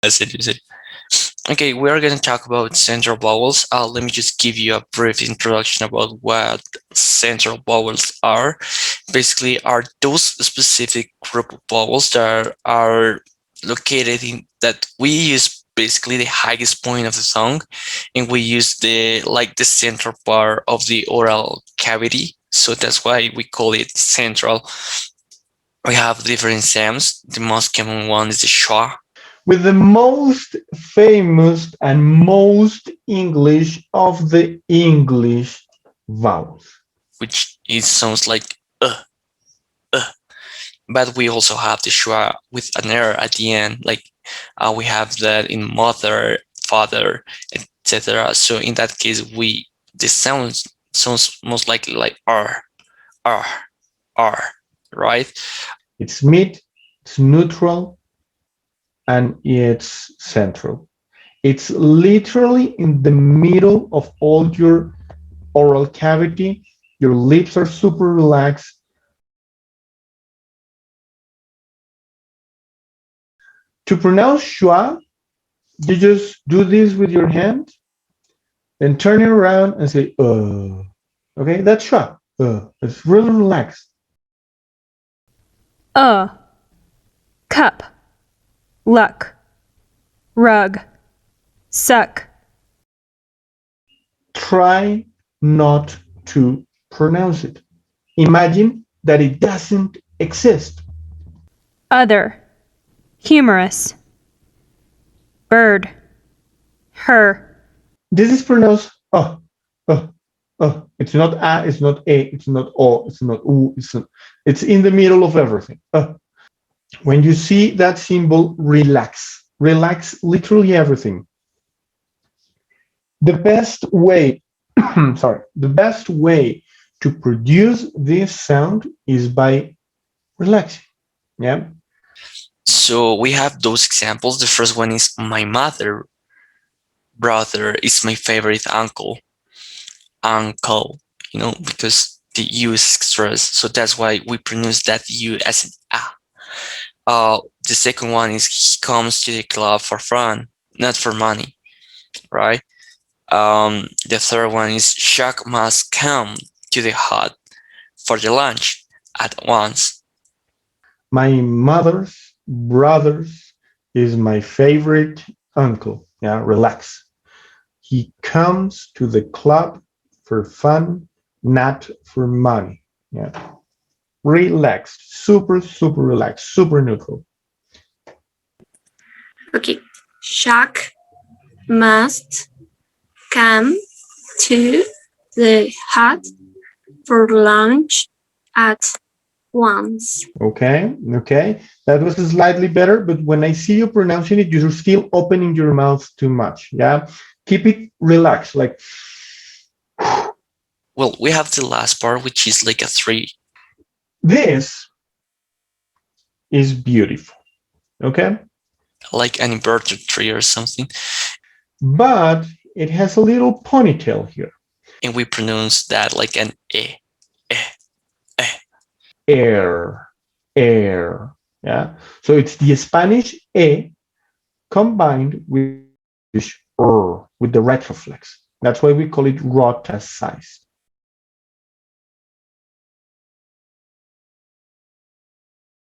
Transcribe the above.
You said. Okay, we are going to talk about central vowels. Let me just give you a brief introduction about what central vowels are. Basically, are those specific group of vowels that are located in that we use basically the highest point of the song, and we use the central part of the oral cavity. So that's why we call it central. We have different sounds. The most common one is the schwa, With the most famous and most English of the English vowels. which it sounds like uh. But we also have the schwa with an r at the end. Like we have that in mother, father, etc. So in that case, the sounds most likely like r, r, right? It's mid, it's neutral, and it's central. It's literally in the middle of all your oral cavity. Your lips are super relaxed. To pronounce schwa, you just do this with your hand, then turn it around and say, Okay, that's schwa. It's really relaxed. Uh, cup, luck, rug, suck. Try not to pronounce it. Imagine that it doesn't exist. Other, humorous, bird, her. This is pronounced uh, It's not a, it's not a, it's not o, it's not u, it's in the middle of everything. When you see that symbol, relax. Relax literally everything. The best way, the best way to produce this sound is by relaxing. Yeah. So we have those examples. The first one is my mother, brother is my favorite uncle, uncle. Because the u is stressed, so that's why we pronounce that u as an a. The second one is he comes to the club for fun, not for money, right? The third one is Chuck must come to the hut for the lunch at once. My mother's brothers is my favorite uncle. Yeah, relax. He comes to the club for fun, not for money. Yeah, relaxed, super, super relaxed, super neutral. Okay. Jack must come to the hut for lunch at once. Okay. That was slightly better, but when I see you pronouncing it, you're still opening your mouth too much. Yeah, keep it relaxed. Like, Well, we have the last part, which is like a three. this is beautiful. Okay, Like an inverted tree or something. but it has a little ponytail here. And we pronounce that like an e, e, e. Air, air. Yeah. So it's the Spanish e combined with the English with the retroflex. That's why we call it rotasized.